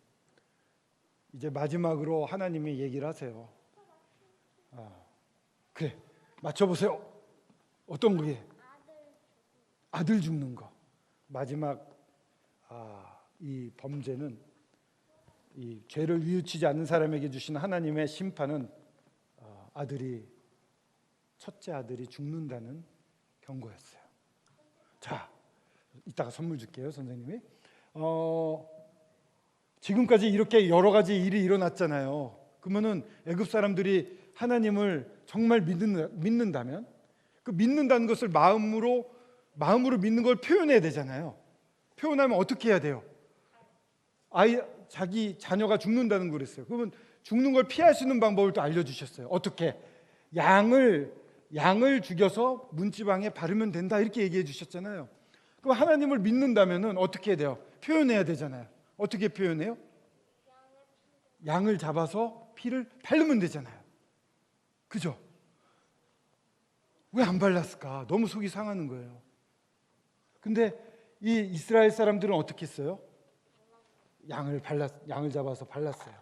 이제 마지막으로 하나님이 얘기를 하세요. 그래, 맞춰보세요. 어떤 거에? 아들 죽는 거. 마지막 이 범죄는 이 죄를 뉘우치지 않는 사람에게 주신 하나님의 심판은 첫째 아들이 죽는다는 경고였어요. 자, 이따가 선물 줄게요, 선생님이. 지금까지 이렇게 여러 가지 일이 일어났잖아요. 그러면은 애굽 사람들이 하나님을 정말 믿는다면 그 믿는다는 것을 마음으로 믿는 걸 표현해야 되잖아요. 표현하면 어떻게 해야 돼요? 자기 자녀가 죽는다는 거 그랬어요. 그러면 죽는 걸 피할 수 있는 방법을 또 알려주셨어요. 어떻게? 양을 죽여서 문지방에 바르면 된다 이렇게 얘기해 주셨잖아요. 그럼 하나님을 믿는다면은 어떻게 해야 돼요? 표현해야 되잖아요. 어떻게 표현해요? 양을 잡아서 피를 바르면 되잖아요. 그죠? 왜 안 발랐을까? 너무 속이 상하는 거예요. 근데 이 이스라엘 사람들은 어떻게 했어요? 양을 잡아서 발랐어요.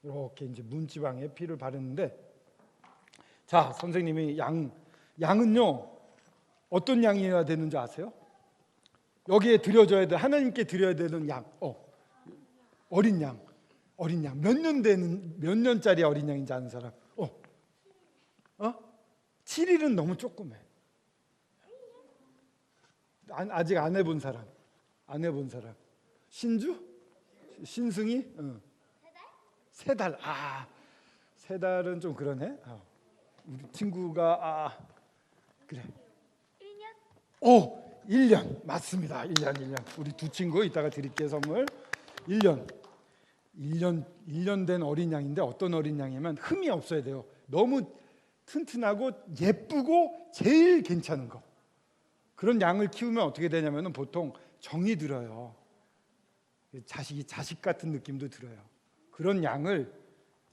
이렇게 이제 문지방에 피를 바르는데, 자, 선생님이 양은요 어떤 양이어야 되는지 아세요? 여기에 드려져야 돼. 하나님께 드려야 되는 양. 어린 양. 몇 년짜리 어린 양인지 아는 사람? 7일은 너무 조그매. 아직 안 해본 사람. 신주? 신승이? 3달. 3달은 좀 그러네. 우리 친구가 그래. 1년? 1년 맞습니다. 1년. 우리 두 친구 이따가 드릴게요 선물. 1년 된 어린 양인데 어떤 어린 양이면 흠이 없어야 돼요. 너무 튼튼하고 예쁘고 제일 괜찮은 거. 그런 양을 키우면 어떻게 되냐면은 보통 정이 들어요. 자식이 자식 같은 느낌도 들어요. 그런 양을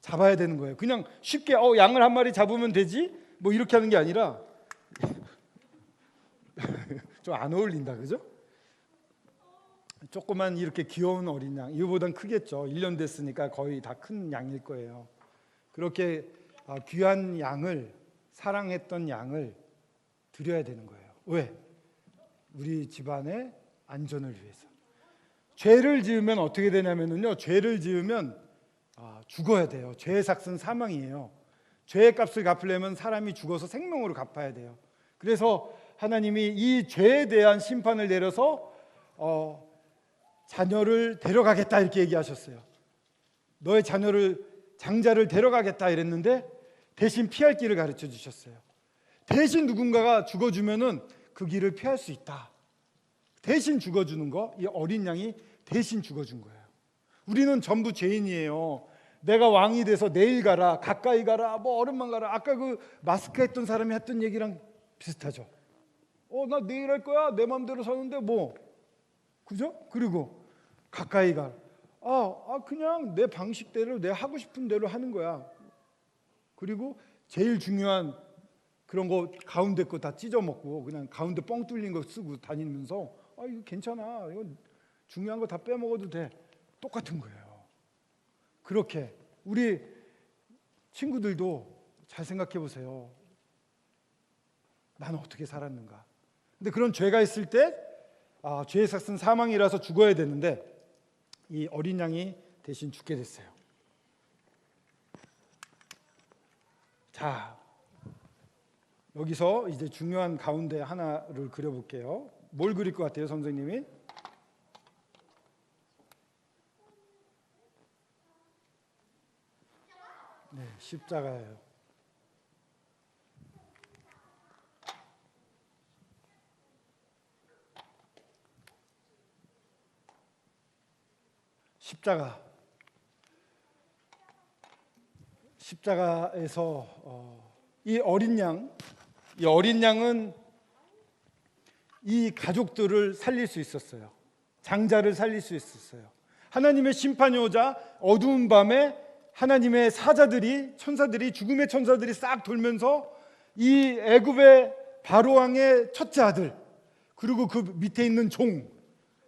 잡아야 되는 거예요. 그냥 쉽게 양을 한 마리 잡으면 되지 뭐 이렇게 하는 게 아니라 좀 안 어울린다, 그죠? 조그만 이렇게 귀여운 어린 양, 이거보단 크겠죠. 1년 됐으니까 거의 다 큰 양일 거예요. 그렇게 귀한 양을, 사랑했던 양을 드려야 되는 거예요. 왜? 우리 집안의 안전을 위해서. 죄를 지으면 어떻게 되냐면요, 죄를 지으면 죽어야 돼요. 죄의 삭은 사망이에요. 죄의 값을 갚으려면 사람이 죽어서 생명으로 갚아야 돼요. 그래서 하나님이 이 죄에 대한 심판을 내려서 자녀를 데려가겠다 이렇게 얘기하셨어요. 너의 장자를 데려가겠다 이랬는데 대신 피할 길을 가르쳐 주셨어요. 대신 누군가가 죽어주면은 그 길을 피할 수 있다. 대신 죽어주는 거, 이 어린 양이 대신 죽어준 거예요. 우리는 전부 죄인이에요. 내가 왕이 돼서 내일 가라, 가까이 가라, 뭐 얼음만 가라. 아까 그 마스크 했던 사람이 했던 얘기랑 비슷하죠. 나 내일 할 거야. 내 마음대로 사는데 뭐, 그죠? 그리고 가까이 가. 그냥 내 방식대로 내 하고 싶은 대로 하는 거야. 그리고 제일 중요한 그런 거 가운데 거 다 찢어 먹고 그냥 가운데 뻥 뚫린 거 쓰고 다니면서 이거 괜찮아. 이거 중요한 거 다 빼먹어도 돼. 똑같은 거예요. 그렇게 우리 친구들도 잘 생각해 보세요. 나는 어떻게 살았는가? 근데 그런 죄가 있을 때 죄의 삭은 사망이라서 죽어야 되는데 이 어린 양이 대신 죽게 됐어요. 자, 여기서 이제 중요한 가운데 하나를 그려볼게요. 뭘 그릴 것 같아요, 선생님이? 네, 십자가예요. 십자가에서 이 어린 양은 이 가족들을 살릴 수 있었어요. 장자를 살릴 수 있었어요. 하나님의 심판이 오자 어두운 밤에 하나님의 천사들이 죽음의 천사들이 싹 돌면서 이 애굽의 바로 왕의 첫째 아들, 그리고 그 밑에 있는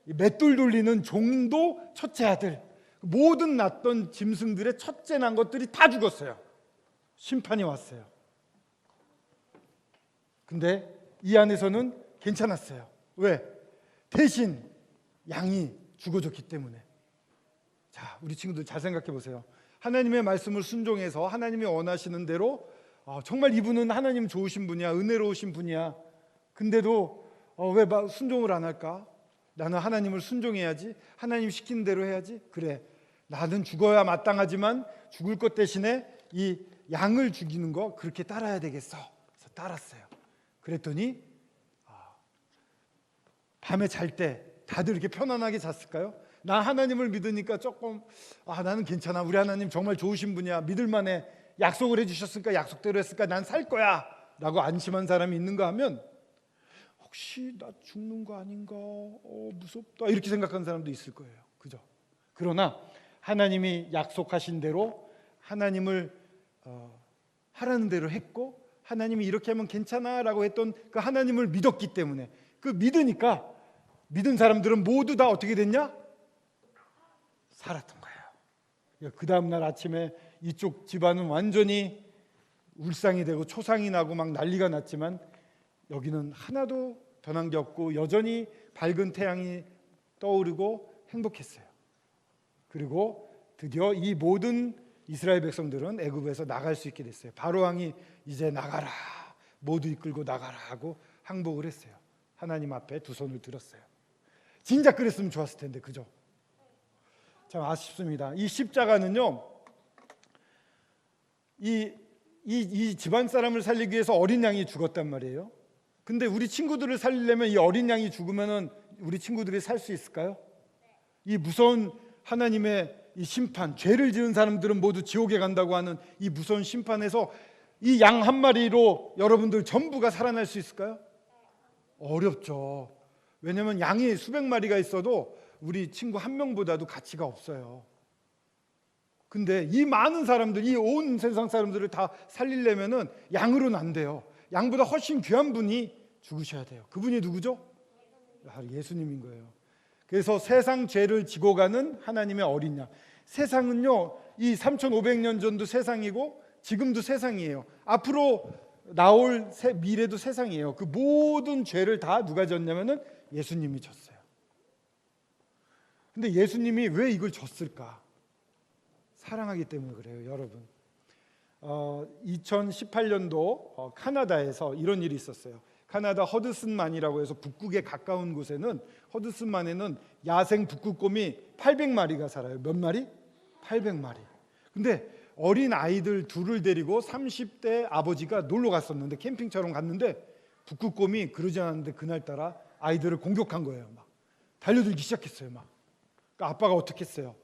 맷돌 돌리는 종도 첫째 아들, 모든 낳던 짐승들의 첫째 난 것들이 다 죽었어요. 심판이 왔어요. 근데 이 안에서는 괜찮았어요. 왜? 대신 양이 죽어졌기 때문에. 자, 우리 친구들 잘 생각해 보세요. 하나님의 말씀을 순종해서 하나님이 원하시는 대로 정말 이분은 하나님 좋으신 분이야, 은혜로우신 분이야. 근데도 왜 순종을 안 할까? 나는 하나님을 순종해야지, 하나님 시키는 대로 해야지. 그래, 나는 죽어야 마땅하지만 죽을 것 대신에 이 양을 죽이는 거 그렇게 따라야 되겠어. 그래서 따랐어요. 그랬더니 밤에 잘 때 다들 이렇게 편안하게 잤을까요? 나 하나님을 믿으니까 조금 나는 괜찮아, 우리 하나님 정말 좋으신 분이야, 믿을만해, 약속을 해주셨으니까 약속대로 했으니까 난 살 거야 라고 안심한 사람이 있는가 하면 혹시 나 죽는 거 아닌가, 무섭다, 이렇게 생각하는 사람도 있을 거예요. 그죠? 그러나 하나님이 약속하신 대로 하나님을 하라는 대로 했고, 하나님이 이렇게 하면 괜찮아 라고 했던 그 하나님을 믿었기 때문에, 그 믿으니까 믿은 사람들은 모두 다 어떻게 됐냐? 살았던 거예요. 그 다음날 아침에 이쪽 집안은 완전히 울상이 되고 초상이 나고 막 난리가 났지만 여기는 하나도 변한 게 없고 여전히 밝은 태양이 떠오르고 행복했어요. 그리고 드디어 이 모든 이스라엘 백성들은 애굽에서 나갈 수 있게 됐어요. 바로 왕이 이제 나가라, 모두 이끌고 나가라 하고 항복을 했어요. 하나님 앞에 두 손을 들었어요. 진작 그랬으면 좋았을 텐데, 그죠? 참 아쉽습니다. 이 십자가는요, 이 집안 사람을 살리기 위해서 어린 양이 죽었단 말이에요. 근데 우리 친구들을 살리려면 이 어린 양이 죽으면은 우리 친구들이 살 수 있을까요? 이 무서운 하나님의 이 심판, 죄를 지은 사람들은 모두 지옥에 간다고 하는 이 무서운 심판에서 이 양 한 마리로 여러분들 전부가 살아날 수 있을까요? 어렵죠. 왜냐하면 양이 수백 마리가 있어도 우리 친구 한 명보다도 가치가 없어요. 근데 이 많은 사람들, 이 온 세상 사람들을 다 살리려면은 양으로는 안 돼요. 양보다 훨씬 귀한 분이 죽으셔야 돼요. 그분이 누구죠? 예수님인 거예요. 그래서 세상 죄를 지고 가는 하나님의 어린 양. 세상은요, 이 3,500년 전도 세상이고 지금도 세상이에요. 앞으로 나올 미래도 세상이에요. 그 모든 죄를 다 누가 졌냐면은 예수님이 졌어요. 근데 예수님이 왜 이걸 졌을까? 사랑하기 때문에 그래요, 여러분. 2018년도 카나다에서 이런 일이 있었어요. 카나다 허드슨만이라고 해서 북극에 가까운 곳에는, 허드슨만에는 야생 북극곰이 800마리가 살아요. 몇 마리? 800마리. 근데 어린 아이들 둘을 데리고 30대 아버지가 놀러 갔었는데, 캠핑처럼 갔는데 북극곰이 그러지 않았는데 그날따라 아이들을 공격한 거예요. 막 달려들기 시작했어요. 막. 그러니까 아빠가 어떻게 했어요?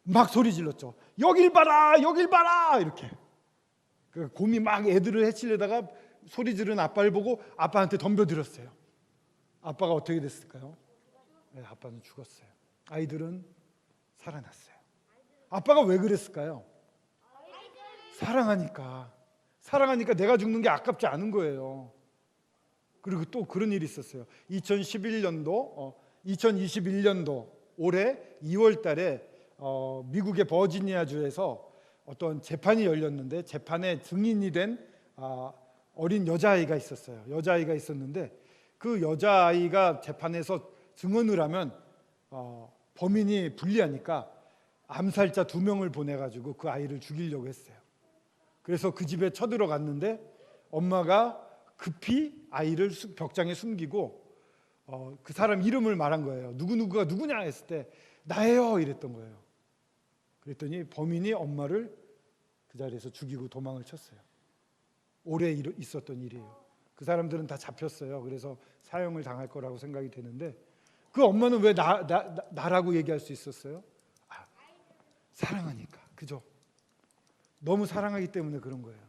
막 소리 질렀죠. 여길 봐라, 여길 봐라, 이렇게. 그 곰이 막 애들을 해치려다가 소리 지른 아빠를 보고 아빠한테 덤벼들었어요. 아빠가 어떻게 됐을까요? 네, 아빠는 죽었어요. 아이들은 살아났어요. 아빠가 왜 그랬을까요? 사랑하니까 내가 죽는 게 아깝지 않은 거예요. 그리고 또 그런 일이 있었어요. 2021년도 올해 2월 달에 미국의 버지니아주에서 어떤 재판이 열렸는데, 재판에 증인이 된 어린 여자아이가 있었어요. 여자아이가 있었는데, 그 여자아이가 재판에서 증언을 하면 범인이 불리하니까 암살자 2명을 보내가지고 그 아이를 죽이려고 했어요. 그래서 그 집에 쳐들어갔는데 엄마가 급히 아이를 벽장에 숨기고 그 사람 이름을 말한 거예요. 누구누구가 누구냐 했을 때 나예요 이랬던 거예요. 그랬더니 범인이 엄마를 그 자리에서 죽이고 도망을 쳤어요. 올해 있었던 일이에요. 그 사람들은 다 잡혔어요. 그래서 사형을 당할 거라고 생각이 되는데, 그 엄마는 왜 나라고 얘기할 수 있었어요? 사랑하니까. 그죠? 너무 사랑하기 때문에 그런 거예요.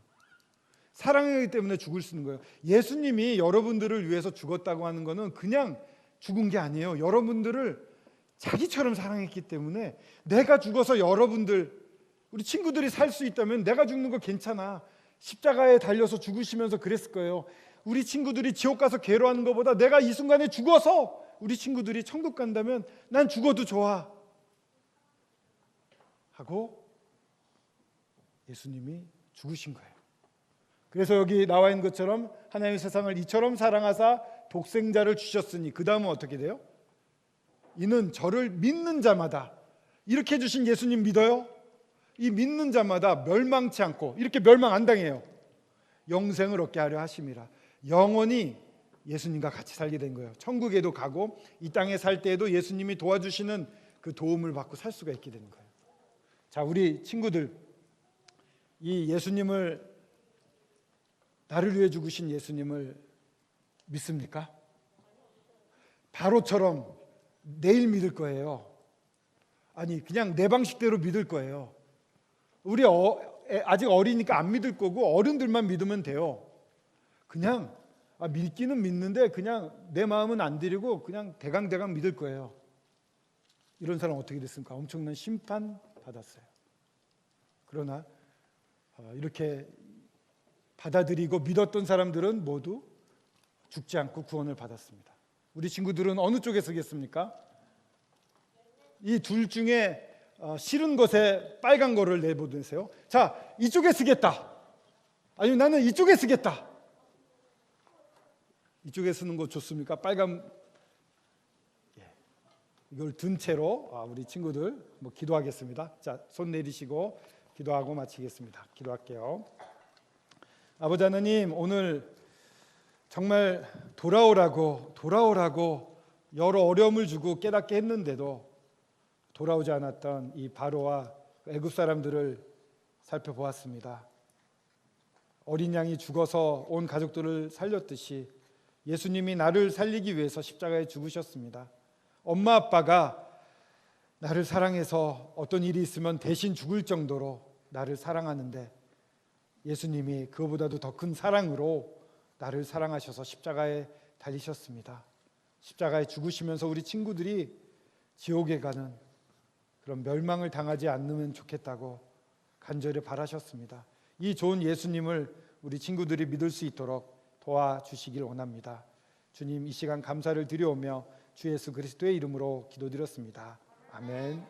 사랑하기 때문에 죽을 수 있는 거예요. 예수님이 여러분들을 위해서 죽었다고 하는 거는 그냥 죽은 게 아니에요. 여러분들을 자기처럼 사랑했기 때문에, 내가 죽어서 여러분들, 우리 친구들이 살 수 있다면 내가 죽는 거 괜찮아, 십자가에 달려서 죽으시면서 그랬을 거예요. 우리 친구들이 지옥 가서 괴로워하는 것보다 내가 이 순간에 죽어서 우리 친구들이 천국 간다면 난 죽어도 좋아 하고 예수님이 죽으신 거예요. 그래서 여기 나와 있는 것처럼 하나님의 세상을 이처럼 사랑하사 독생자를 주셨으니, 그 다음은 어떻게 돼요? 이는 저를 믿는 자마다, 이렇게 해주신 예수님 믿어요? 이 믿는 자마다 멸망치 않고, 이렇게 멸망 안 당해요, 영생을 얻게 하려 하심이라. 영원히 예수님과 같이 살게 된 거예요. 천국에도 가고 이 땅에 살 때에도 예수님이 도와주시는 그 도움을 받고 살 수가 있게 되는 거예요. 자, 우리 친구들, 이 예수님을, 나를 위해 죽으신 예수님을 믿습니까? 바로처럼 내일 믿을 거예요? 아니, 그냥 내 방식대로 믿을 거예요? 우리 아직 어리니까 안 믿을 거고 어른들만 믿으면 돼요. 그냥 믿기는 믿는데 그냥 내 마음은 안 들이고 그냥 대강대강 믿을 거예요. 이런 사람 어떻게 됐습니까? 엄청난 심판 받았어요. 그러나 이렇게 받아들이고 믿었던 사람들은 모두 죽지 않고 구원을 받았습니다. 우리 친구들은 어느 쪽에 서겠습니까? 이 둘 중에 싫은 것에 빨간 거를 내보내세요. 자, 이쪽에 쓰겠다. 아니면 나는 이쪽에 쓰겠다. 이쪽에 쓰는 거 좋습니까? 빨간, 이걸 든 채로 우리 친구들 기도하겠습니다. 자, 손 내리시고 기도하고 마치겠습니다. 기도할게요. 아버지 하나님, 오늘 정말 돌아오라고 여러 어려움을 주고 깨닫게 했는데도 돌아오지 않았던 이 바로와 애굽 사람들을 살펴보았습니다. 어린 양이 죽어서 온 가족들을 살렸듯이 예수님이 나를 살리기 위해서 십자가에 죽으셨습니다. 엄마 아빠가 나를 사랑해서 어떤 일이 있으면 대신 죽을 정도로 나를 사랑하는데, 예수님이 그거보다도 더 큰 사랑으로 나를 사랑하셔서 십자가에 달리셨습니다. 십자가에 죽으시면서 우리 친구들이 지옥에 가는 그런 멸망을 당하지 않으면 좋겠다고 간절히 바라셨습니다. 이 좋은 예수님을 우리 친구들이 믿을 수 있도록 도와주시길 원합니다. 주님, 이 시간 감사를 드려오며 주 예수 그리스도의 이름으로 기도드렸습니다. 아멘.